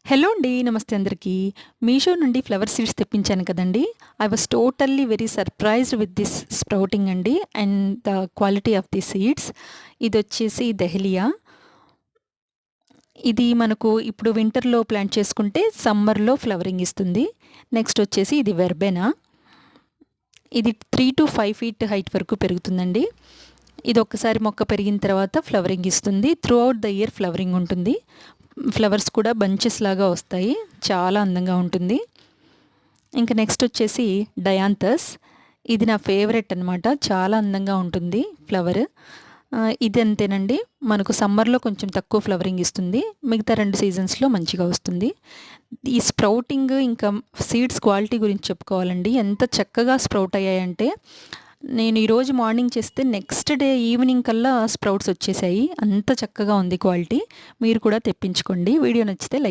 Hello అండి. నమస్తే అందరికీ. మీషో నుండి ఫ్లవర్ సీడ్స్ తెప్పించాను కదండీ! I was totally very surprised with this sprouting అండి and the quality of the seeds. ఇదొచ్చేసి దహలియా. ఇది మనకు ఇప్పుడు వింటర్‌లో ప్లాంట్ చేసుకుంటే సమ్మర్‌లో ఫ్లవరింగ్ ఇస్తుంది. నెక్స్ట్ వచ్చేసి ఇది వెర్బెనా. ఇది 3-5 ఫీట్ హైట్ వరకు పెరుగుతుందండి. ఇది ఒక్కసారి మొక్క పెరిగిన తర్వాత ఫ్లవరింగ్ ఇస్తుంది. Through out the year flowering ఉంటుంది. ఫ్లవర్స్ కూడా బంచెస్ లాగా వస్తాయి. చాలా అందంగా ఉంటుంది. ఇంకా నెక్స్ట్ వచ్చేసి డయాంథస్. ఇది నా ఫేవరెట్ అనమాట. చాలా అందంగా ఉంటుంది ఫ్లవర్. ఇది అంతేనండి. మనకు సమ్మర్‌లో కొంచెం తక్కువ ఫ్లవరింగ్ ఇస్తుంది. మిగతా 2 సీజన్స్‌లో మంచిగా వస్తుంది. ఈ స్ప్రౌటింగ్ ఇంకా సీడ్స్ క్వాలిటీ గురించి చెప్పుకోవాలండి. ఎంత చక్కగా స్ప్రౌట్ అయ్యాయంటే, నేను ఈరోజు మార్నింగ్ చేస్తే నెక్స్ట్ డే ఈవినింగ్ కల్లా స్ప్రౌట్స్ వచ్చేసాయి. అంత చక్కగా ఉంది క్వాలిటీ. మీరు కూడా తెప్పించుకోండి. వీడియో నచ్చితే లైక్